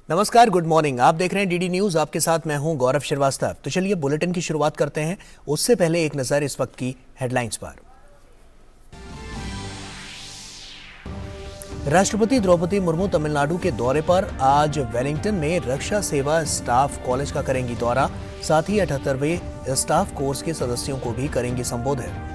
नमस्कार, good morning. आप देख रहे हैं डीडी न्यूज। आपके साथ मैं हूं गौरव श्रीवास्तव। तो चलिए बुलेटिन की शुरुआत करते हैं। उससे पहले एक नजर इस वक्त की हेडलाइंस पर। राष्ट्रपति द्रौपदी मुर्मू तमिलनाडु के दौरे पर आज वेलिंगटन में रक्षा सेवा स्टाफ कॉलेज का करेंगी दौरा। साथ ही 78वें स्टाफ कोर्स के सदस्यों को भी करेंगी संबोधित।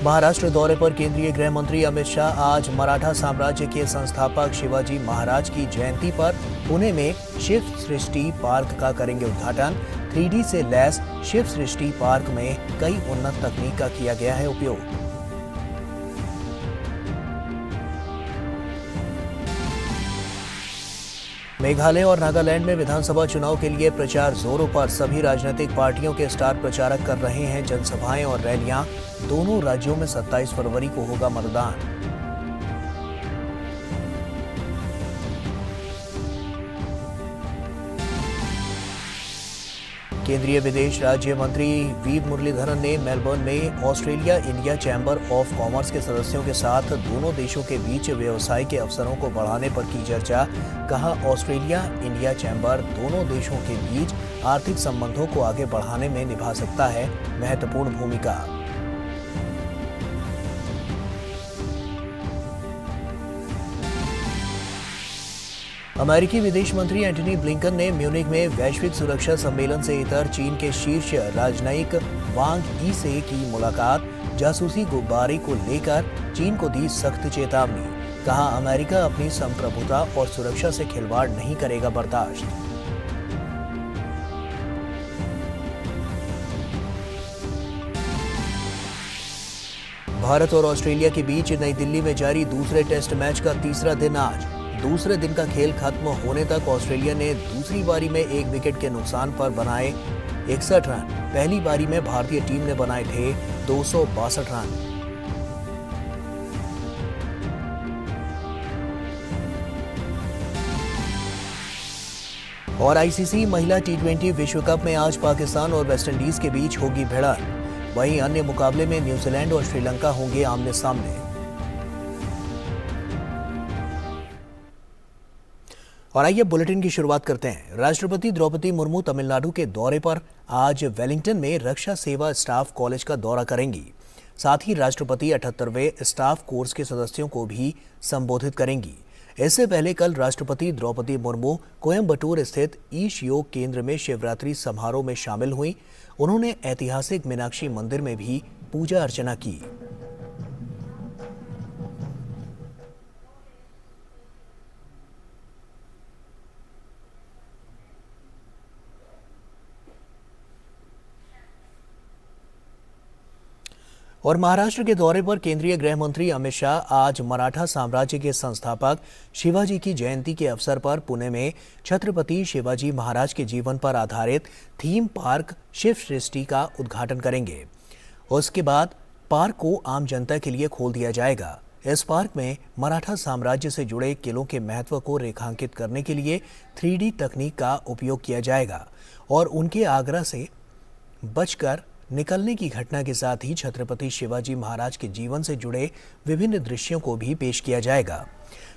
महाराष्ट्र दौरे पर केंद्रीय गृह मंत्री अमित शाह आज मराठा साम्राज्य के संस्थापक शिवाजी महाराज की जयंती पर पुणे में शिव सृष्टि पार्क का करेंगे उद्घाटन। 3D से लैस शिव सृष्टि पार्क में कई उन्नत तकनीक का किया गया है उपयोग। मेघालय और नागालैंड में विधानसभा चुनाव के लिए प्रचार जोरों पर। सभी राजनीतिक पार्टियों के स्टार प्रचारक कर रहे हैं जनसभाएं और रैलियां। दोनों राज्यों में 27 फरवरी को होगा मतदान। केंद्रीय विदेश राज्य मंत्री वी मुरलीधरन ने मेलबर्न में Australia India chamber of commerce के सदस्यों के साथ दोनों देशों के बीच व्यवसाय के अवसरों को बढ़ाने पर की चर्चा। कहा, ऑस्ट्रेलिया इंडिया चैम्बर दोनों देशों के बीच आर्थिक संबंधों को आगे बढ़ाने में निभा सकता है महत्वपूर्ण भूमिका। अमेरिकी विदेश मंत्री एंटनी ब्लिंकन ने म्यूनिख में वैश्विक सुरक्षा सम्मेलन से इतर चीन के शीर्ष राजनयिक वांग यी से की मुलाकात। जासूसी गुब्बारे को लेकर चीन को दी सख्त चेतावनी। कहा, अमेरिका अपनी संप्रभुता और सुरक्षा से खिलवाड़ नहीं करेगा बर्दाश्त। भारत और ऑस्ट्रेलिया के बीच नई दिल्ली में जारी दूसरे टेस्ट मैच का तीसरा दिन आज। दूसरे दिन का खेल खत्म होने तक ऑस्ट्रेलिया ने दूसरी पारी में 1 विकेट के नुकसान पर बनाए 61 रन। पहली पारी में भारतीय टीम ने बनाए थे 262 रन। और आईसीसी महिला T20 विश्व कप में आज पाकिस्तान और वेस्टइंडीज के बीच होगी भिड़ंत। वहीं अन्य मुकाबले में न्यूजीलैंड और श्रीलंका होंगे आमने सामने। और आइए बुलेटिन की शुरुआत करते हैं। राष्ट्रपति द्रौपदी मुर्मू तमिलनाडु के दौरे पर आज वेलिंगटन में रक्षा सेवा स्टाफ कॉलेज का दौरा करेंगी। साथ ही राष्ट्रपति 78वें स्टाफ कोर्स के सदस्यों को भी संबोधित करेंगी। इससे पहले कल राष्ट्रपति द्रौपदी मुर्मू कोयम्बटूर स्थित ईश योग केंद्र में शिवरात्रि समारोह में शामिल हुई। उन्होंने ऐतिहासिक मीनाक्षी मंदिर में भी पूजा अर्चना की। और महाराष्ट्र के दौरे पर केंद्रीय गृह मंत्री अमित शाह आज मराठा साम्राज्य के संस्थापक शिवाजी की जयंती के अवसर पर पुणे में छत्रपति शिवाजी महाराज के जीवन पर आधारित थीम पार्क शिव सृष्टि का उद्घाटन करेंगे। उसके बाद पार्क को आम जनता के लिए खोल दिया जाएगा। इस पार्क में मराठा साम्राज्य से जुड़े किलों के महत्व को रेखांकित करने के लिए 3D तकनीक का उपयोग किया जाएगा और उनके आगरा से बचकर निकलने की घटना के साथ ही छत्रपति शिवाजी महाराज के जीवन से जुड़े विभिन्न दृश्यों को भी पेश किया जाएगा।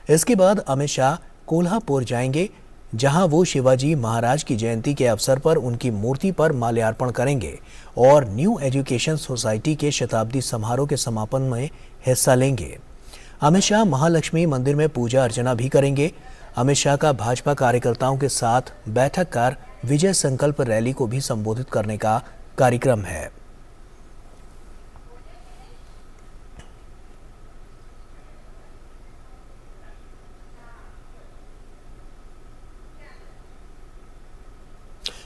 इसके बाद अमित शाह कोल्हापुर जाएंगे, जहां वो शिवाजी महाराज की जयंती के अवसर पर उनकी मूर्ति पर माल्यार्पण करेंगे और न्यू एजुकेशन सोसाइटी के शताब्दी समारोह के समापन में हिस्सा लेंगे। अमित शाह महालक्ष्मी मंदिर में पूजा अर्चना भी करेंगे। अमित शाह का भाजपा कार्यकर्ताओं के साथ बैठक कर विजय संकल्प रैली को भी संबोधित करने का कार्यक्रम है।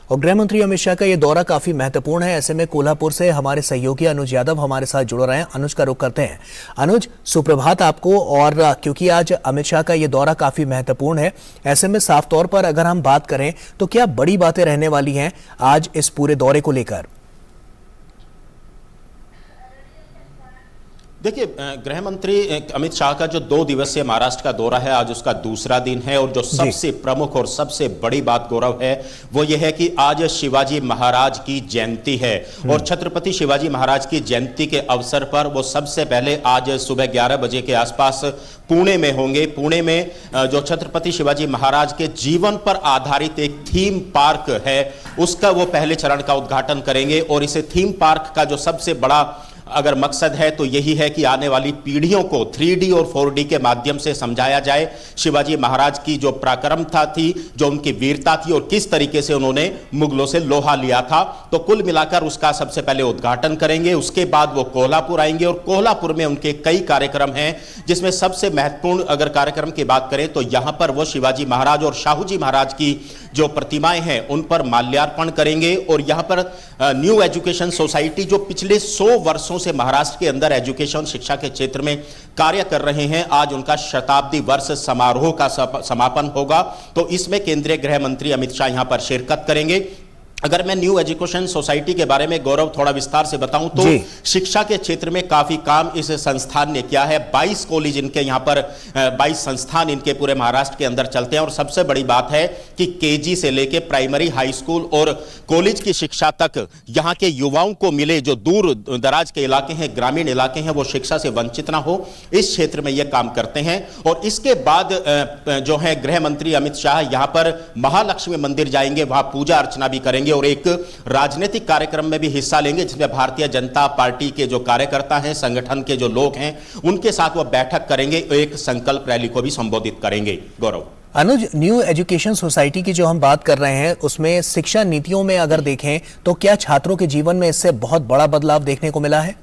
और गृह मंत्री अमित शाह का ये दौरा काफी महत्वपूर्ण है। ऐसे में कोल्हापुर से हमारे सहयोगी अनुज यादव हमारे साथ जुड़ रहे हैं। अनुज का रुख करते हैं। अनुज, सुप्रभात आपको। और क्योंकि आज अमित शाह का ये दौरा काफी महत्वपूर्ण है, ऐसे में साफ तौर पर अगर हम बात करें तो क्या बड़ी बातें रहने वाली हैं आज इस पूरे दौरे को लेकर? देखिए, गृह मंत्री अमित शाह का जो 2 दिवसीय महाराष्ट्र का दौरा है, आज उसका दूसरा दिन है और जो सबसे प्रमुख और सबसे बड़ी बात गौरव है वो ये है कि आज शिवाजी महाराज की जयंती है और छत्रपति शिवाजी महाराज की जयंती के अवसर पर वो सबसे पहले आज सुबह 11 बजे के आसपास पुणे में होंगे। पुणे में जो छत्रपति शिवाजी महाराज के जीवन पर आधारित एक थीम पार्क है, उसका वो पहले चरण का उद्घाटन करेंगे और इस थीम पार्क का जो सबसे बड़ा अगर मकसद है तो यही है कि आने वाली पीढ़ियों को 3D और 4D के माध्यम से समझाया जाए शिवाजी महाराज की जो पराक्रमता थी, जो उनकी वीरता थी और किस तरीके से उन्होंने मुगलों से लोहा लिया था। तो कुल मिलाकर उसका सबसे पहले उद्घाटन करेंगे, उसके बाद वो कोल्हापुर आएंगे और कोल्हापुर में उनके कई कार्यक्रम हैं, जिसमें सबसे महत्वपूर्ण अगर कार्यक्रम की बात करें तो यहां पर वो शिवाजी महाराज और शाहूजी महाराज की जो प्रतिमाएं हैं उन पर माल्यार्पण करेंगे और यहां पर न्यू एजुकेशन सोसाइटी जो पिछले 100 वर्षों से महाराष्ट्र के अंदर एजुकेशन शिक्षा के क्षेत्र में कार्य कर रहे हैं, आज उनका शताब्दी वर्ष समारोह का समापन होगा। तो इसमें केंद्रीय गृह मंत्री अमित शाह यहां पर शिरकत करेंगे। अगर मैं न्यू एजुकेशन सोसाइटी के बारे में गौरव थोड़ा विस्तार से बताऊं तो शिक्षा के क्षेत्र में काफी काम इस संस्थान ने किया है। 22 कॉलेज इनके यहां पर 22 संस्थान इनके पूरे महाराष्ट्र के अंदर चलते हैं और सबसे बड़ी बात है कि केजी से लेके प्राइमरी, हाई स्कूल और कॉलेज की शिक्षा तक यहां के युवाओं को मिले। जो दूर दराज के इलाके हैं, ग्रामीण इलाके हैं, वो शिक्षा से वंचित ना हो, इस क्षेत्र में यह काम करते हैं। और इसके बाद जो है गृह मंत्री अमित शाह यहां पर महालक्ष्मी मंदिर जाएंगे, वहां पूजा अर्चना भी करेंगे और एक राजनीतिक कार्यक्रम में भी हिस्सा लेंगे, जिसमें भारतीय जनता पार्टी के जो कार्यकर्ता हैं, संगठन के जो लोग हैं, उनके साथ वो बैठक करेंगे, एक संकल्प रैली को भी संबोधित करेंगे। गौरव, अनुज, न्यू एजुकेशन सोसाइटी की जो हम बात कर रहे हैं उसमें शिक्षा नीतियों में अगर देखें तो क्या छात्रों के जीवन में इससे बहुत बड़ा बदलाव देखने को मिला है?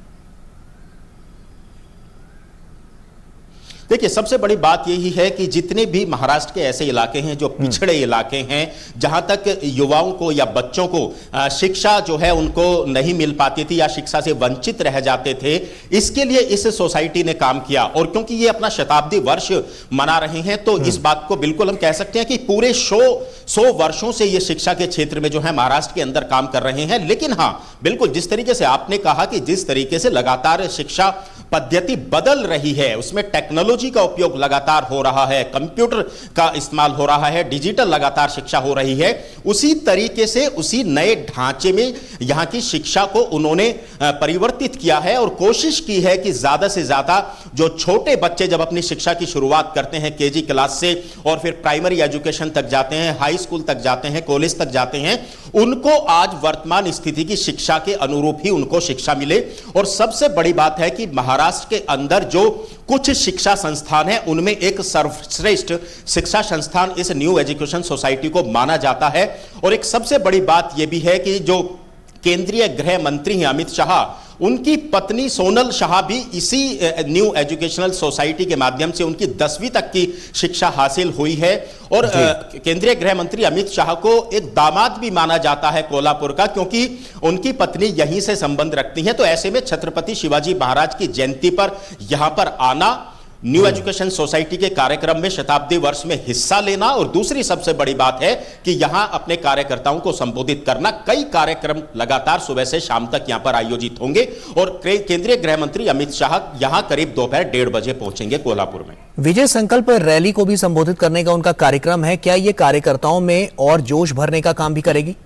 देखिए, सबसे बड़ी बात यही है कि जितने भी महाराष्ट्र के ऐसे इलाके हैं जो पिछड़े इलाके हैं, जहां तक युवाओं को या बच्चों को शिक्षा जो है उनको नहीं मिल पाती थी या शिक्षा से वंचित रह जाते थे, इसके लिए इस सोसाइटी ने काम किया। और क्योंकि ये अपना शताब्दी वर्ष मना रहे हैं तो इस बात को बिल्कुल हम कह सकते हैं कि पूरे 100 वर्षों से ये शिक्षा के क्षेत्र में जो है महाराष्ट्र के अंदर काम कर रहे हैं। लेकिन हाँ, बिल्कुल जिस तरीके से आपने कहा कि जिस तरीके से लगातार शिक्षा पद्धति बदल रही है, उसमें टेक्नोलॉजी का उपयोग लगातार हो रहा है, कंप्यूटर का इस्तेमाल हो रहा है, डिजिटल लगातार शिक्षा हो रही है, उसी तरीके से उसी नए ढांचे में यहां की शिक्षा को उन्होंने परिवर्तित किया है और कोशिश की है कि ज्यादा से ज्यादा जो छोटे बच्चे जब अपनी शिक्षा की शुरुआत करते हैं केजी क्लास से और फिर प्राइमरी एजुकेशन तक जाते हैं, हाई स्कूल तक जाते हैं, कॉलेज तक जाते हैं, उनको आज वर्तमान स्थिति की शिक्षा के अनुरूप ही उनको शिक्षा मिले। और सबसे बड़ी बात है कि महाराष्ट्र के अंदर जो कुछ शिक्षा संस्थान है उनमें एक सर्वश्रेष्ठ शिक्षा संस्थान इस न्यू एजुकेशन सोसाइटी को माना जाता है। और एक सबसे बड़ी बात यह भी है कि जो केंद्रीय गृह मंत्री हैं अमित शाह, उनकी पत्नी सोनल शाह भी इसी न्यू एजुकेशनल सोसाइटी के माध्यम से उनकी 10वीं तक की शिक्षा हासिल हुई है। और केंद्रीय गृह मंत्री अमित शाह को एक दामाद भी माना जाता है कोल्हापुर का, क्योंकि उनकी पत्नी यहीं से संबंध रखती हैं। तो ऐसे में छत्रपति शिवाजी महाराज की जयंती पर यहां पर आना, न्यू एजुकेशन सोसाइटी के कार्यक्रम में शताब्दी वर्ष में हिस्सा लेना और दूसरी सबसे बड़ी बात है कि यहां अपने कार्यकर्ताओं को संबोधित करना। कई कार्यक्रम लगातार सुबह से शाम तक यहां पर आयोजित होंगे और केंद्रीय गृह मंत्री अमित शाह यहां करीब दोपहर 1:30 बजे पहुंचेंगे कोल्हापुर में। विजय संकल्प रैली को भी संबोधित करने का उनका कार्यक्रम है, क्या यह कार्यकर्ताओं में और जोश भरने का काम भी करेगी?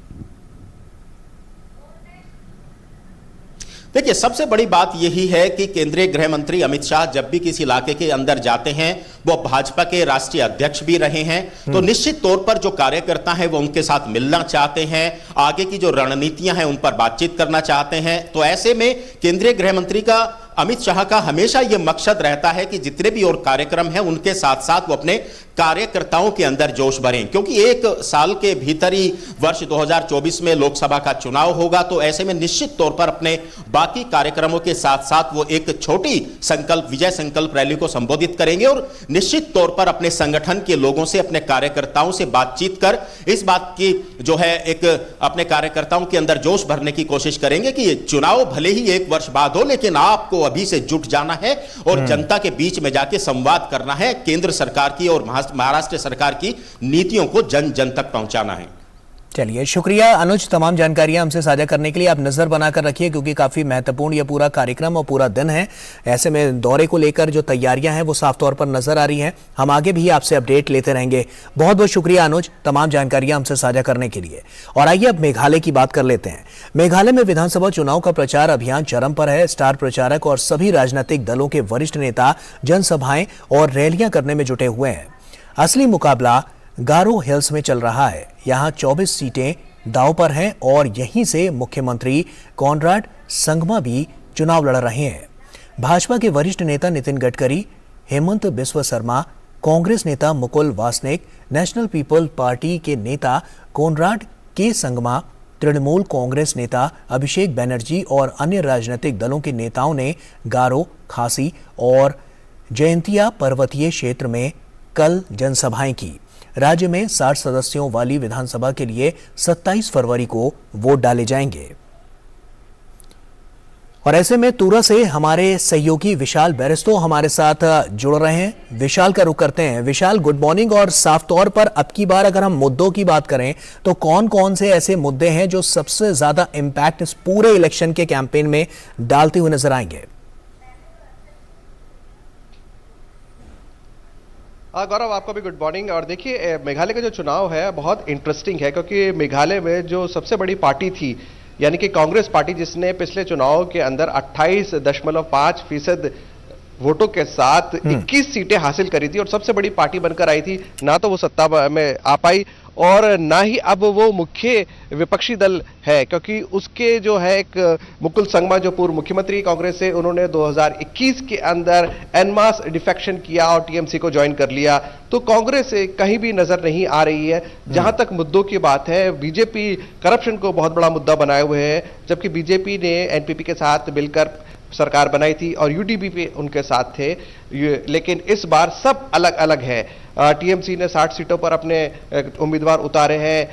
देखिए, सबसे बड़ी बात यही है कि केंद्रीय गृह मंत्री अमित शाह जब भी किसी इलाके के अंदर जाते हैं, वो भाजपा के राष्ट्रीय अध्यक्ष भी रहे हैं, तो निश्चित तौर पर जो कार्यकर्ता हैं वो उनके साथ मिलना चाहते हैं, आगे की जो रणनीतियां हैं उन पर बातचीत करना चाहते हैं। तो ऐसे में केंद्रीय गृह मंत्री का अमित शाह का हमेशा यह मकसद रहता है कि जितने भी और कार्यक्रम हैं उनके साथ साथ वो अपने कार्यकर्ताओं के अंदर जोश भरें, क्योंकि एक साल के भीतर ही वर्ष 2024 में लोकसभा का चुनाव होगा। तो ऐसे में निश्चित तौर पर अपने बाकी कार्यक्रमों के साथ साथ वो एक छोटी विजय संकल्प रैली को संबोधित करेंगे और निश्चित तौर पर अपने संगठन के लोगों से, अपने कार्यकर्ताओं से बातचीत कर इस बात की जो है एक अपने कार्यकर्ताओं के अंदर जोश भरने की कोशिश करेंगे कि चुनाव भले ही 1 वर्ष बाद हो, लेकिन आपको अभी से जुट जाना है और जनता के बीच में जाके संवाद करना है, केंद्र सरकार की और महाराष्ट्र सरकार की नीतियों को जन जन तक पहुंचाना है। चलिए, शुक्रिया अनुज, तमाम जानकारियां हमसे साझा करने के लिए। आप नजर बनाकर रखिए क्योंकि काफी महत्वपूर्ण ये पूरा कार्यक्रम और पूरा दिन है। ऐसे में दौरे को लेकर जो तैयारियां हैं वो साफ तौर पर नजर आ रही हैं। हम आगे भी आपसे अपडेट लेते रहेंगे। बहुत बहुत शुक्रिया अनुज, तमाम जानकारियां हमसे साझा करने के लिए। और आइए अब मेघालय की बात कर लेते हैं। मेघालय में विधानसभा चुनाव का प्रचार अभियान चरम पर है। स्टार प्रचारक और सभी राजनीतिक दलों के वरिष्ठ नेता जनसभाएं और रैलियां करने में जुटे हुए हैं। असली मुकाबला गारो हिल्स में चल रहा है। यहां 24 सीटें दांव पर हैं और यहीं से मुख्यमंत्री कॉनराड संगमा भी चुनाव लड़ रहे हैं। भाजपा के वरिष्ठ नेता नितिन गडकरी, हेमंत बिस्वा शर्मा, कांग्रेस नेता Mukul Wasnik, national people party के नेता कॉनराड के संगमा, तृणमूल कांग्रेस नेता अभिषेक बनर्जी और अन्य राजनीतिक दलों के नेताओं ने गारो, खासी और जयंतिया पर्वतीय क्षेत्र में कल जनसभाएं की। राज्य में 60 सदस्यों वाली विधानसभा के लिए 27 फरवरी को वोट डाले जाएंगे। और ऐसे में तुरा से हमारे सहयोगी विशाल बेरिस्टो हमारे साथ जुड़ रहे हैं। विशाल का रुख करते हैं। विशाल, गुड मॉर्निंग। और साफ तौर पर अब की बार अगर हम मुद्दों की बात करें तो कौन कौन से ऐसे मुद्दे हैं जो सबसे ज्यादा इंपैक्ट इस पूरे इलेक्शन के कैंपेन में डालते हुए नजर आएंगे? गौरव, आपको भी गुड मॉर्निंग। और देखिए, मेघालय का जो चुनाव है बहुत इंटरेस्टिंग है क्योंकि मेघालय में जो सबसे बड़ी पार्टी थी यानी कि कांग्रेस पार्टी, जिसने पिछले चुनाव के अंदर 28.5% वोटों के साथ 21 सीटें हासिल करी थी और सबसे बड़ी पार्टी बनकर आई थी, ना तो वो सत्ता में आ पाई और ना ही अब वो मुख्य विपक्षी दल है क्योंकि उसके जो है एक मुकुल संगमा जो पूर्व मुख्यमंत्री कांग्रेस से, उन्होंने 2021 के अंदर एनमास डिफेक्शन किया और टीएमसी को ज्वाइन कर लिया। तो कांग्रेस कहीं भी नजर नहीं आ रही है। जहां तक मुद्दों की बात है, बीजेपी करप्शन को बहुत बड़ा मुद्दा बनाए हुए है, जबकि बीजेपी ने एनपीपी के साथ मिलकर सरकार बनाई थी और यूडीपी पे उनके साथ थे। लेकिन इस बार सब अलग अलग है। टीएमसी ने 60 सीटों पर अपने उम्मीदवार उतारे हैं,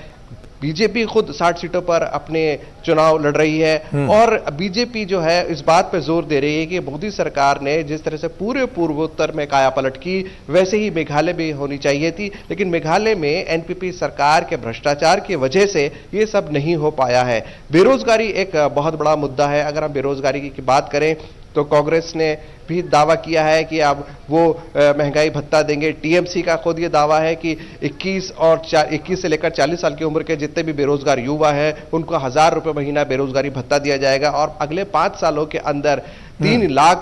बीजेपी खुद 60 सीटों पर अपने चुनाव लड़ रही है और बीजेपी जो है इस बात पे जोर दे रही है कि मोदी सरकार ने जिस तरह से पूरे पूर्वोत्तर में कायापलट की, वैसे ही मेघालय में होनी चाहिए थी। लेकिन मेघालय में एनपीपी सरकार के भ्रष्टाचार की वजह से ये सब नहीं हो पाया है। बेरोजगारी एक बहुत बड़ा मुद्दा है। अगर हम बेरोजगारी की बात करें तो कांग्रेस ने भी दावा किया है कि अब वो महंगाई भत्ता देंगे। टीएमसी का खुद ये दावा है कि 21 से लेकर 40 साल की उम्र के जितने भी बेरोजगार युवा हैं उनको 1000 रुपये महीना बेरोजगारी भत्ता दिया जाएगा और अगले 5 सालों के अंदर 3 लाख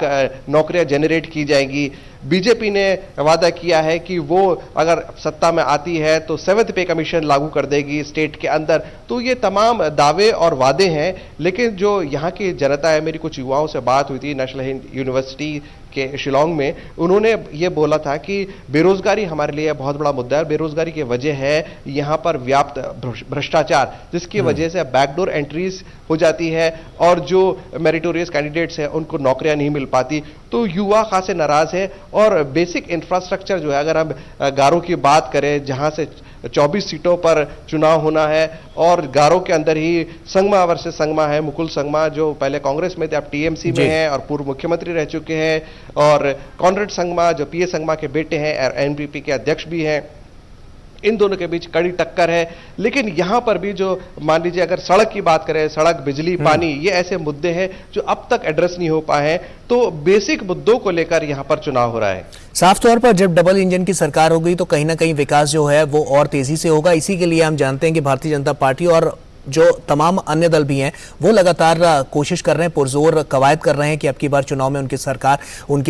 नौकरियां जनरेट की जाएंगी। बीजेपी ने वादा किया है कि वो अगर सत्ता में आती है तो 7th पे कमीशन लागू कर देगी स्टेट के अंदर। तो ये तमाम दावे और वादे हैं, लेकिन जो यहाँ की जनता है, मेरी कुछ युवाओं से बात हुई थी नेशनल हिंद यूनिवर्सिटी के शिलोंग में, उन्होंने ये बोला था कि बेरोजगारी हमारे लिए बहुत बड़ा मुद्दा है। बेरोजगारी की वजह है यहाँ पर व्याप्त भ्रष्टाचार, जिसकी वजह से बैकडोर एंट्रीज हो जाती है और जो मेरिटोरियस कैंडिडेट्स हैं उनको नौकरियां नहीं मिल पाती। तो युवा खासे नाराज है और बेसिक इंफ्रास्ट्रक्चर जो है, अगर हम गारो की बात करें जहां से 24 सीटों पर चुनाव होना है और गारो के अंदर ही संगमा वर्सेस संगमा है। मुकुल संगमा जो पहले कांग्रेस में थे अब टीएमसी में हैं और पूर्व मुख्यमंत्री रह चुके हैं, और कॉनरेड संगमा जो पीए संगमा के बेटे हैं और एनपीपी के अध्यक्ष भी हैं। इन दोनों के बीच कड़ी टक्कर है। लेकिन यहां पर भी जो मान लीजिए अगर सड़क की बात करें, सड़क, बिजली, पानी, ये ऐसे मुद्दे हैं जो अब तक एड्रेस नहीं हो पाए हैं। तो बेसिक मुद्दों को लेकर यहां पर चुनाव हो रहा है। साफ तौर पर जब डबल इंजन की सरकार होगी तो कहीं ना कहीं विकास जो है वो और तेजी से होगा। इसी के लिए हम जानते हैं कि भारतीय जनता पार्टी और जो तमाम अन्य दल भी हैं वो लगातार कोशिश कर रहे हैं, पुरजोर कवायद कर रहे हैं कि अब की बार चुनाव में उनकी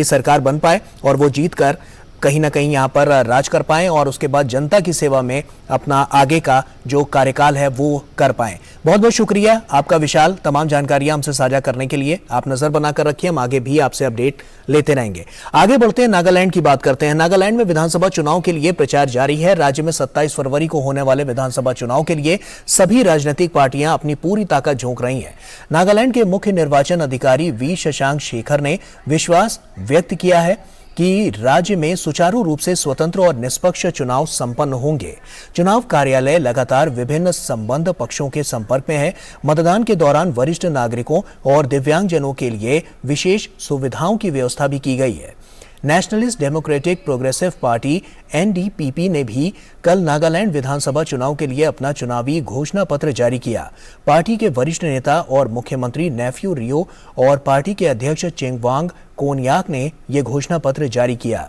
सरकार बन पाए और वो जीत कर कहीं ना कहीं यहाँ पर राज कर पाएं और उसके बाद जनता की सेवा में अपना आगे का जो कार्यकाल है वो कर पाएं। बहुत बहुत शुक्रिया आपका विशाल, तमाम जानकारियां हमसे साझा करने के लिए। आप नजर बनाकर रखिए, हम आगे भी आपसे अपडेट लेते रहेंगे। आगे बढ़ते हैं, नागालैंड की बात करते हैं। नागालैंड में विधानसभा चुनाव के लिए प्रचार जारी है। राज्य में 27 फरवरी को होने वाले विधानसभा चुनाव के लिए सभी राजनीतिक पार्टियां अपनी पूरी ताकत झोंक रही हैं। नागालैंड के मुख्य निर्वाचन अधिकारी वी शशांक शेखर ने विश्वास व्यक्त किया है कि राज्य में सुचारू रूप से स्वतंत्र और निष्पक्ष चुनाव संपन्न होंगे। चुनाव कार्यालय लगातार विभिन्न संबद्ध पक्षों के संपर्क में है। मतदान के दौरान वरिष्ठ नागरिकों और दिव्यांगजनों के लिए विशेष सुविधाओं की व्यवस्था भी की गई है। Nationalist democratic progressive party NDPP ने भी कल नागालैंड विधानसभा चुनाव के लिए अपना चुनावी घोषणा पत्र जारी किया। पार्टी के वरिष्ठ नेता और मुख्यमंत्री नेफ्यू रियो और पार्टी के अध्यक्ष चेंगवांग कोनयाक ने यह घोषणा पत्र जारी किया।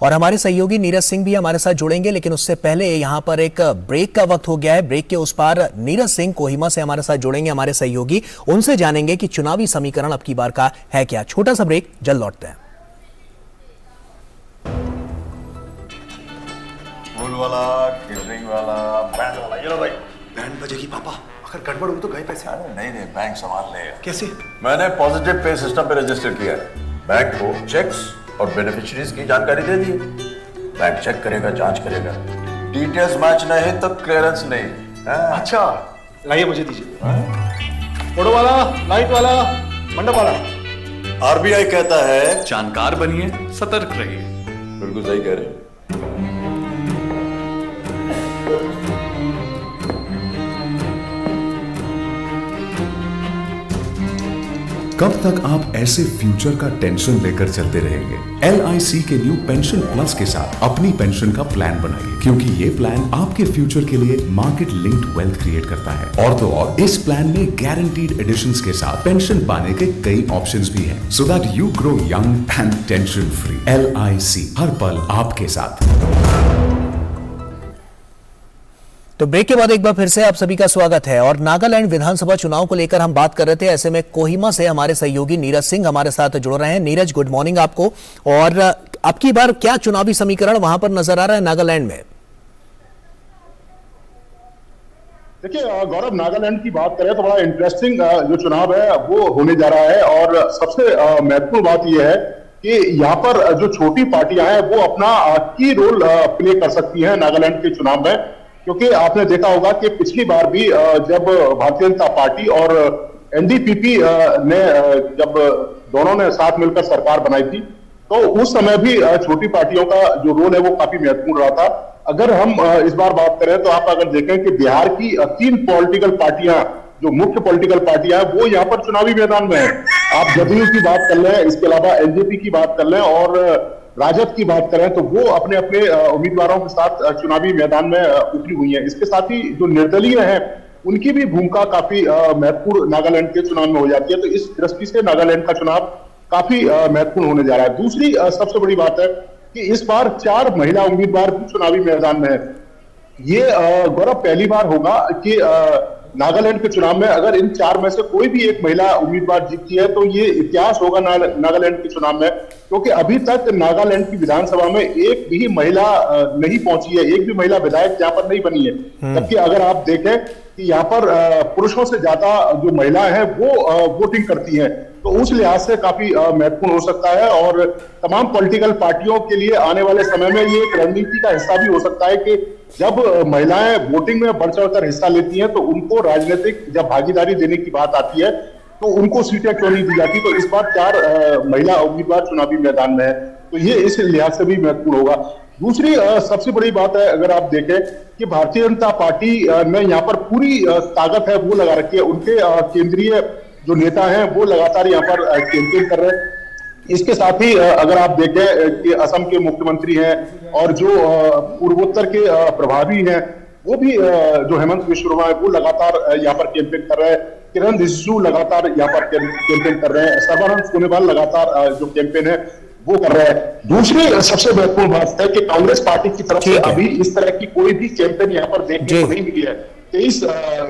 और हमारे सहयोगी नीरज सिंह भी हमारे साथ जुड़ेंगे, लेकिन उससे पहले यहां पर एक ब्रेक का वक्त हो गया है। ब्रेक के उस पार नीरज सिंह कोहिमा से हमारे साथ जुड़ेंगे, हमारे सहयोगी, उनसे जानेंगे कि चुनावी समीकरण अब की बार का है क्या। छोटा सा ब्रेक, जल्द लौटते हैं। फूल वाला, केटरिंग वाला, बैंड वाला, ये लो भाई। बैंड बजेगी पापा, अगर गड़बड़ हो तो गए पैसे। अरे नहीं, बैंक संभाल लेगा। कैसे? मैंने पॉजिटिव पे सिस्टम पे रजिस्टर किया है। बैंक को चेक्स और बेनिफिशियरीज की जानकारी दे दी। बैंक चेक करेगा, जांच करेगा, डिटेल्स मैच नहीं तो क्लियरेंस नहीं। अच्छा, लाइए मुझे दीजिए। फोटो वाला, लाइट वाला, मंडप वाला। आरबीआई कहता है जानकार बनिए, सतर्क रहिए। बिल्कुल सही कह रहे हैं। कब तक आप ऐसे फ्यूचर का टेंशन लेकर चलते रहेंगे? LIC के न्यू पेंशन प्लस के साथ अपनी पेंशन का प्लान बनाइए, क्योंकि ये प्लान आपके फ्यूचर के लिए मार्केट लिंक्ड वेल्थ क्रिएट करता है। और तो और इस प्लान में गारंटीड एडिशंस के साथ पेंशन पाने के कई ऑप्शंस भी हैं, so that you grow young and tension free. LIC, हर पल आपके साथ। तो ब्रेक के बाद एक बार फिर से आप सभी का स्वागत है। और नागालैंड विधानसभा चुनाव को लेकर हम बात कर रहे थे, ऐसे में कोहिमा से हमारे सहयोगी नीरज सिंह हमारे साथ जुड़ रहे हैं। नीरज, गुड मॉर्निंग आपको। और अब की बार क्या चुनावी समीकरण वहां पर नजर आ रहा है नागालैंड में? देखिए गौरव, नागालैंड की बात करें तो बड़ा इंटरेस्टिंग जो चुनाव है वो होने जा रहा है। और सबसे महत्वपूर्ण बात यह है कि यहाँ पर जो छोटी पार्टियां हैं वो अपना की रोल प्ले कर सकती हैं नागालैंड के चुनाव में। क्योंकि आपने देखा होगा कि पिछली बार भी जब भारतीय जनता पार्टी और NDPP ने जब दोनों ने साथ मिलकर सरकार बनाई थी, तो उस समय भी छोटी पार्टियों का जो रोल है वो काफी महत्वपूर्ण रहा था। अगर हम इस बार बात करें तो आप अगर देखें कि बिहार की 3 पॉलिटिकल पार्टियां, जो मुख्य पॉलिटिकल पार्टियां हैं, वो यहाँ पर चुनावी मैदान में है। आप जदयू की बात कर लें, इसके अलावा LJP की बात कर लें और राजद की बात करें तो वो अपने अपने उम्मीदवारों के साथ चुनावी मैदान में उतरी हुई है। इसके साथ ही जो निर्दलीय हैं उनकी भी भूमिका काफी महत्वपूर्ण नागालैंड के चुनाव में हो जाती है। तो इस दृष्टि से नागालैंड का चुनाव काफी महत्वपूर्ण होने जा रहा है। दूसरी सबसे बड़ी बात है कि इस बार 4 महिला उम्मीदवार भी चुनावी मैदान में है। ये गौरव पहली बार होगा कि नागालैंड के चुनाव में अगर इन 4 में से कोई भी एक महिला उम्मीदवार जीतती है तो ये इतिहास होगा नागालैंड के चुनाव में। क्योंकि अभी तक नागालैंड की विधानसभा में एक भी महिला नहीं पहुंची है, एक भी महिला विधायक यहाँ पर नहीं बनी है। जबकि अगर आप देखें कि यहाँ पर पुरुषों से ज्यादा जो महिलाएं हैं वो वोटिंग करती हैं, तो उस लिहाज से काफी महत्वपूर्ण हो सकता है। और तमाम पॉलिटिकल पार्टियों के लिए आने वाले समय में ये एक रणनीति का हिस्सा भी हो सकता है कि जब महिलाएं वोटिंग में बढ़ चढ़कर हिस्सा लेती हैं तो उनको राजनीतिक जब भागीदारी देने की बात आती है तो उनको सीटें क्यों नहीं दी जाती। तो इस बार 4 महिला उम्मीदवार चुनावी मैदान में है, तो ये इस लिहाज से भी महत्वपूर्ण होगा। दूसरी सबसे बड़ी बात है, अगर आप देखें कि भारतीय जनता पार्टी में यहाँ पर पूरी ताकत है वो लगा रखी है। उनके केंद्रीय जो नेता हैं वो लगातार यहाँ पर कैंपेन कर रहे हैं। इसके साथ ही अगर आप देखें कि असम के मुख्यमंत्री हैं और जो पूर्वोत्तर के प्रभारी हैं वो भी जो हेमंत बिश्व शर्मा है वो लगातार यहाँ पर कैंपेन कर रहे हैं। किरण रिजिजू लगातार यहाँ पर कैंपेन कर रहे हैं। सर्बानंद सोनोवाल लगातार जो कैंपेन है वो कर रहे हैं। दूसरी सबसे महत्वपूर्ण बात है कि कांग्रेस पार्टी की तरफ से अभी इस तरह की कोई भी कैंपेन यहाँ पर देखने को नहीं मिली है। 23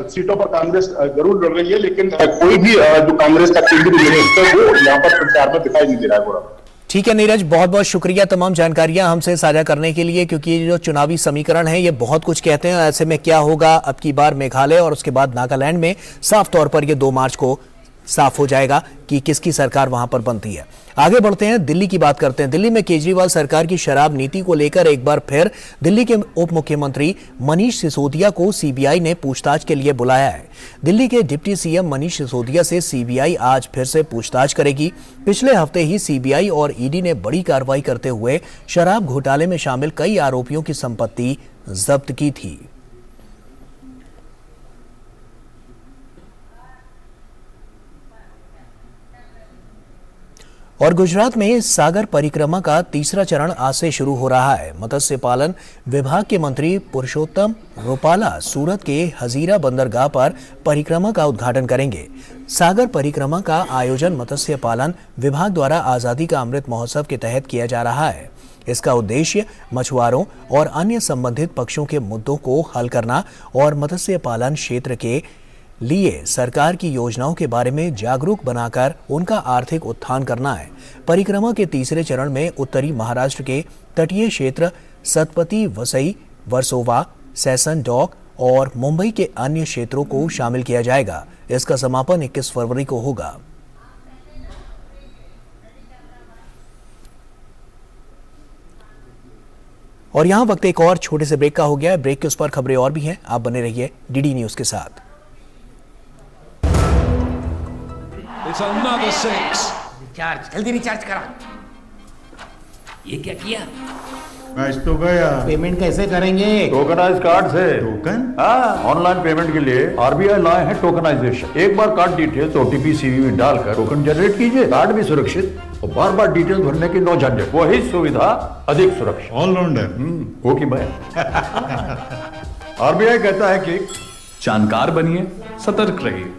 सीटों पर कांग्रेस जरूर लड़ रही है, लेकिन कोई भी जो कांग्रेस का केंद्रीय नेतृत्व है वो यहाँ पर प्रचार में दिखाई नहीं दे रहा है। गौरव, ठीक है नीरज, बहुत बहुत शुक्रिया तमाम जानकारियां हमसे साझा करने के लिए, क्योंकि ये जो चुनावी समीकरण है ये बहुत कुछ कहते हैं। ऐसे में क्या होगा अब की बार मेघालय और उसके बाद नागालैंड में, साफ तौर पर ये 2 मार्च को साफ हो जाएगा कि किसकी सरकार वहां पर बनती है। आगे बढ़ते हैं, दिल्ली की बात करते हैं। दिल्ली में केजरीवाल सरकार की शराब नीति को लेकर एक बार फिर दिल्ली के उप मुख्यमंत्री मनीष सिसोदिया को सीबीआई ने पूछताछ के लिए बुलाया है। दिल्ली के डिप्टी सीएम मनीष सिसोदिया से सीबीआई आज फिर से पूछताछ करेगी। पिछले हफ्ते ही सीबीआई और ईडी ने बड़ी कार्रवाई करते हुए शराब घोटाले में शामिल कई आरोपियों की संपत्ति जब्त की थी। और गुजरात में सागर परिक्रमा का तीसरा चरण आज से शुरू हो रहा है। मत्स्य पालन विभाग के मंत्री पुरुषोत्तम रूपाला सूरत के हजीरा बंदरगाह पर परिक्रमा का उद्घाटन करेंगे। सागर परिक्रमा का आयोजन मत्स्य पालन विभाग द्वारा आजादी का अमृत महोत्सव के तहत किया जा रहा है। इसका उद्देश्य मछुआरों और अन्य संबंधित पक्षों के मुद्दों को हल करना और मत्स्य पालन क्षेत्र के लिए सरकार की योजनाओं के बारे में जागरूक बनाकर उनका आर्थिक उत्थान करना है। परिक्रमा के तीसरे चरण में उत्तरी महाराष्ट्र के तटीय क्षेत्र सतपति, वसई, वर्सोवा, सैसन डॉक और मुंबई के अन्य क्षेत्रों को शामिल किया जाएगा। इसका समापन 21 फरवरी को होगा। और यहां वक्त एक और छोटे से ब्रेक का हो गया है। ब्रेक के उस पर खबरें और भी हैं, आप बने रहिए डीडी न्यूज के साथ। It's another six. रिचार्ज, जल्दी रिचार्ज करा। ये क्या किया? मैच तो गया। पेमेंट कैसे करेंगे? टोकनाइज कार्ड से। टोकन? हाँ, ऑनलाइन पेमेंट के लिए आरबीआई लाए हैं टोकनाइजेशन। एक बार कार्ड डिटेल्स ओटीपी सीवी में डालकर टोकन जनरेट कीजिए। कार्ड भी सुरक्षित और बार बार डिटेल्स भरने की नो झंझट। वही सुविधा अधिक सुरक्षित। ऑलराउंडर। वो की मैं आरबीआई कहता है कि जानकार बनिए, सतर्क रहिए।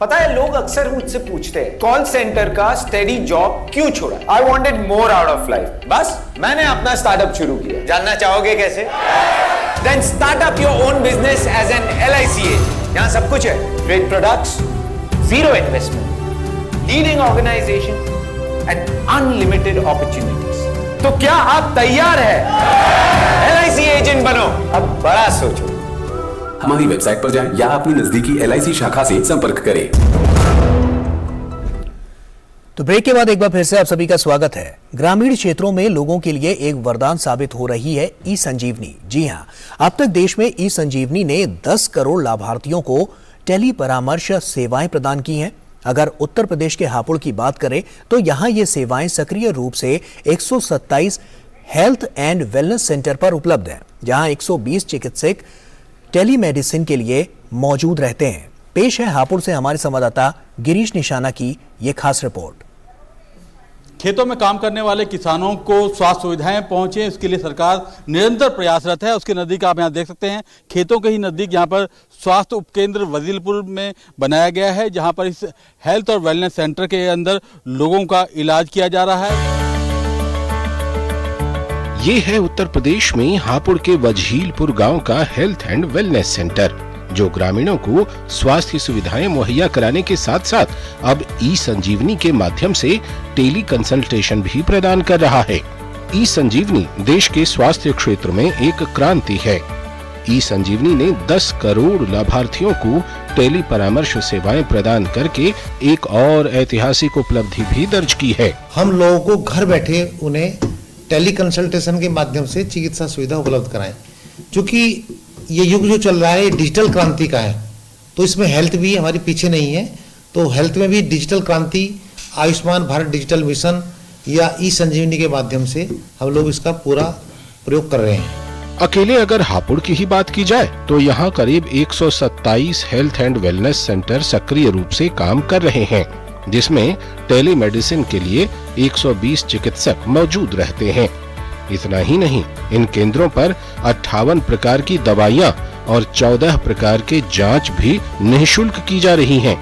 पता है, लोग अक्सर मुझसे पूछते हैं कॉल सेंटर का स्टेडी जॉब क्यों छोड़ा? I wanted more out of life. बस मैंने अपना स्टार्टअप शुरू किया। जानना चाहोगे कैसे? Then start up your own business as an LIC agent. यहाँ सब कुछ है, great products, zero investment, leading organisation and unlimited opportunities. तो क्या आप तैयार है? LIC एजेंट बनो। अब बड़ा सोचो। हमारी वेबसाइट पर जाएं या अपनी नजदीकी LIC शाखा से संपर्क करें। तो ब्रेक के बाद एक बार फिर से आप सभी का स्वागत है। ग्रामीण क्षेत्रों में लोगों के लिए एक वरदान साबित हो रही है ई संजीवनी। जी हां, अब तक देश में ई संजीवनी ने 10 करोड़ लाभार्थियों को टेली परामर्श सेवाएं प्रदान की हैं। अगर उत्तर प्रदेश के हापुड़ की बात करें तो यहां ये सेवाएं सक्रिय रूप से 127 हेल्थ एंड वेलनेस सेंटर पर उपलब्ध हैं, जहां 120 चिकित्सक टेलीमेडिसिन के लिए मौजूद रहते हैं। पेश है हापुड़ से हमारे संवाददाता गिरीश निशाना की ये खास रिपोर्ट। खेतों में काम करने वाले किसानों को स्वास्थ्य सुविधाएं पहुंचे, इसके लिए सरकार निरंतर प्रयासरत है। उसके नज़दीक आप यहाँ देख सकते हैं, खेतों के ही नज़दीक यहाँ पर स्वास्थ्य उपकेंद्र वजीलपुर में बनाया गया है, जहाँ पर इस हेल्थ और वेलनेस सेंटर के अंदर लोगों का इलाज किया जा रहा है। ये है उत्तर प्रदेश में हापुड़ के वजीलपुर गांव का हेल्थ एंड वेलनेस सेंटर, जो ग्रामीणों को स्वास्थ्य सुविधाएं मुहैया कराने के साथ साथ अब ई संजीवनी के माध्यम से टेली कंसल्टेशन भी प्रदान कर रहा है। ई संजीवनी देश के स्वास्थ्य क्षेत्र में एक क्रांति है। ई संजीवनी ने 10 करोड़ लाभार्थियों को टेली परामर्श सेवाएं प्रदान करके एक और ऐतिहासिक उपलब्धि भी दर्ज की है। हम लोगों को घर बैठे उन्हें टेली कंसल्टेशन के माध्यम से चिकित्सा सुविधा उपलब्ध कराएं। क्योंकि ये युग जो चल रहा है डिजिटल क्रांति का है, तो इसमें हेल्थ भी हमारी पीछे नहीं है। तो हेल्थ में भी डिजिटल क्रांति, आयुष्मान भारत डिजिटल मिशन या ई संजीवनी के माध्यम से हम लोग इसका पूरा प्रयोग कर रहे हैं। अकेले अगर हापुड़ की ही बात की जाए तो यहाँ करीब 127 हेल्थ एंड वेलनेस सेंटर सक्रिय रूप से काम कर रहे हैं, जिसमें टेलीमेडिसिन के लिए 120 चिकित्सक मौजूद रहते हैं। इतना ही नहीं, इन केंद्रों पर 58 प्रकार की दवाइयां और 14 प्रकार के जांच भी निःशुल्क की जा रही हैं।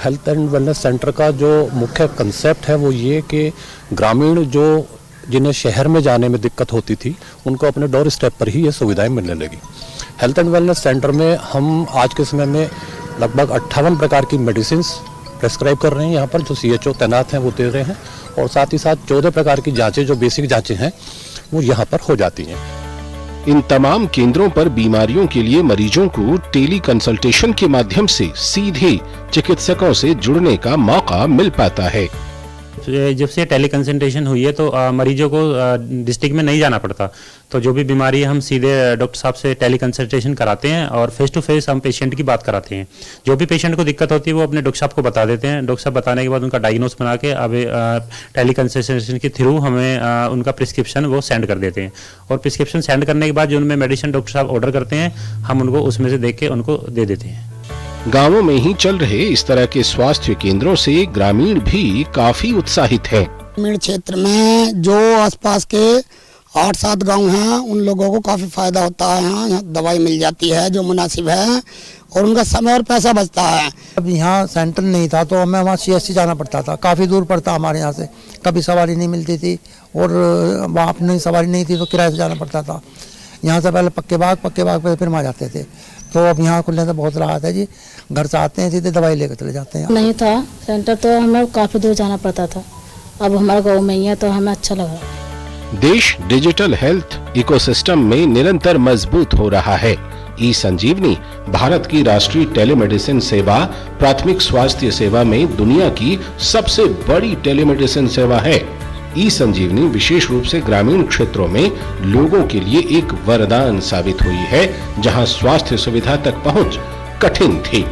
हेल्थ एंड वेलनेस सेंटर का जो मुख्य कंसेप्ट है वो ये कि ग्रामीण जो जिन्हें शहर में जाने में दिक्कत होती थी, उनको अपने डोर स्टेप पर ही ये सुविधाएं मिलने लगी। हेल्थ एंड वेलनेस सेंटर में हम आज के समय में लगभग 58 प्रकार की मेडिसिन प्रेस्क्राइब कर रहे हैं। यहाँ पर जो CHO तैनात हैं वो दे रहे हैं, और साथ ही साथ 14 प्रकार की जांचें जो बेसिक जांचें हैं वो यहाँ पर हो जाती हैं। इन तमाम केंद्रों पर बीमारियों के लिए मरीजों को टेली कंसल्टेशन के माध्यम से सीधे चिकित्सकों से जुड़ने का मौका मिल पाता है। जब से टेली कंसल्टेशन हुई है तो मरीजों को डिस्ट्रिक्ट में नहीं जाना पड़ता। तो जो भी बीमारी है हम सीधे डॉक्टर साहब से टेली कंसल्टेशन कराते हैं और फेस टू फेस हम पेशेंट की बात कराते हैं। जो भी पेशेंट को दिक्कत होती है वो अपने डॉक्टर साहब को बता देते हैं। डॉक्टर साहब बताने के बाद उनका डायग्नोस बना के अब टेली कंसल्टेशन के थ्रू हमें उनका प्रिस्क्रिप्शन वो सेंड कर देते हैं, और प्रिस्क्रिप्शन सेंड करने के बाद जो उनमें मेडिसिन डॉक्टर साहब ऑर्डर करते हैं हम उनको उसमें से देख के उनको दे देते हैं। गांवों में ही चल रहे इस तरह के स्वास्थ्य केंद्रों से ग्रामीण भी काफी उत्साहित हैं। ग्रामीण क्षेत्र में जो आसपास के 8-7 गांव हैं उन लोगों को काफ़ी फायदा होता है। यहाँ दवाई मिल जाती है जो मुनासिब है और उनका समय और पैसा बचता है। अब यहाँ सेंटर नहीं था तो हमें वहाँ CSC जाना पड़ता था, काफ़ी दूर पड़ता हमारे यहाँ से, कभी सवारी नहीं मिलती थी और वहाँ अपनी सवारी नहीं थी तो किराए से जाना पड़ता था। यहाँ से पहले पक्के बाग पे फिर वहाँ जाते थे, तो अब यहाँ खुलने से बहुत राहत है जी। घर से आते हैं सीधे दवाई लेकर चले जाते हैं। नहीं था सेंटर तो हमें काफ़ी दूर जाना पड़ता था, अब हमारे गाँव में ही है तो हमें अच्छा लगा। देश डिजिटल हेल्थ इकोसिस्टम में निरंतर मजबूत हो रहा है। ई संजीवनी भारत की राष्ट्रीय टेलीमेडिसिन सेवा प्राथमिक स्वास्थ्य सेवा में दुनिया की सबसे बड़ी टेलीमेडिसिन सेवा है। ई संजीवनी विशेष रूप से ग्रामीण क्षेत्रों में लोगों के लिए एक वरदान साबित हुई है, जहां स्वास्थ्य सुविधा तक पहुंच कठिन थी।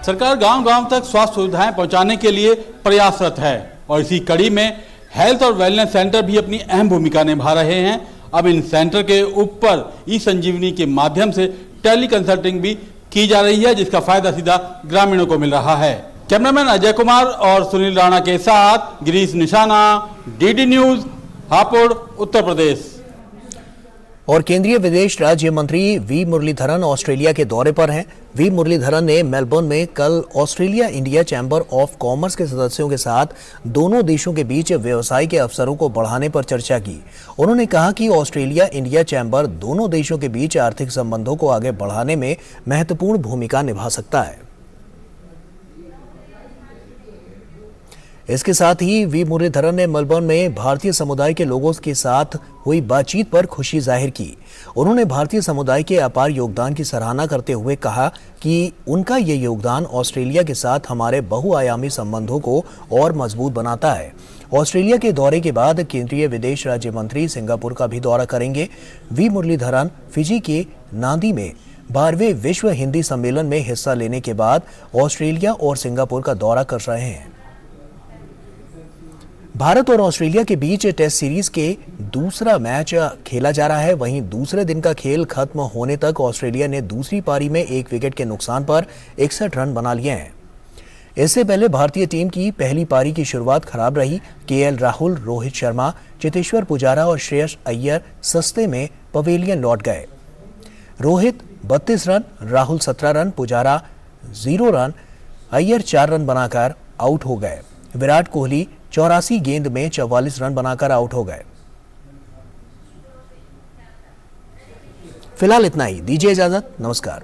सरकार गांव-गांव तक स्वास्थ्य सुविधाएं पहुंचाने के लिए प्रयासरत है और इसी कड़ी में हेल्थ और वेलनेस सेंटर भी अपनी अहम भूमिका निभा रहे हैं। अब इन सेंटर के ऊपर ई संजीवनी के माध्यम से टेली कंसल्टिंग भी की जा रही है, जिसका फायदा सीधा ग्रामीणों को मिल रहा है। कैमरामैन अजय कुमार और सुनील राणा के साथ गिरीश निशाना, DD न्यूज, हापुड़, उत्तर प्रदेश। और केंद्रीय विदेश राज्य मंत्री वी मुरलीधरन ऑस्ट्रेलिया के दौरे पर हैं। वी मुरलीधरन ने मेलबर्न में कल Australia India chamber of commerce के सदस्यों के साथ दोनों देशों के बीच व्यवसाय के अवसरों को बढ़ाने पर चर्चा की। उन्होंने कहा कि ऑस्ट्रेलिया इंडिया चैम्बर दोनों देशों के बीच आर्थिक संबंधों को आगे बढ़ाने में महत्वपूर्ण भूमिका निभा सकता है। इसके साथ ही वी मुरलीधरन ने मेलबर्न में भारतीय समुदाय के लोगों के साथ हुई बातचीत पर खुशी जाहिर की। उन्होंने भारतीय समुदाय के अपार योगदान की सराहना करते हुए कहा कि उनका ये योगदान ऑस्ट्रेलिया के साथ हमारे बहुआयामी संबंधों को और मजबूत बनाता है। ऑस्ट्रेलिया के दौरे के बाद केंद्रीय विदेश राज्य मंत्री सिंगापुर का भी दौरा करेंगे। वी मुरलीधरन फिजी के नांदी में 12वें विश्व हिंदी सम्मेलन में हिस्सा लेने के बाद ऑस्ट्रेलिया और सिंगापुर का दौरा कर रहे हैं। भारत और ऑस्ट्रेलिया के बीच टेस्ट सीरीज के दूसरा मैच खेला जा रहा है। वहीं दूसरे दिन का खेल खत्म होने तक ऑस्ट्रेलिया ने दूसरी पारी में 1 विकेट के नुकसान पर 61 रन बना लिए हैं। इससे पहले भारतीय टीम की पहली पारी की शुरुआत खराब रही। KL राहुल, रोहित शर्मा, चेतेश्वर पुजारा और श्रेयस अय्यर सस्ते में पवेलियन लौट गए। Rohit 32 run, Rahul 17 run, Pujara 0 run, Iyer 4 run बनाकर आउट हो गए। विराट कोहली 84 गेंद में 44 रन बनाकर आउट हो गए। फिलहाल इतना ही, दीजिए इजाजत, नमस्कार।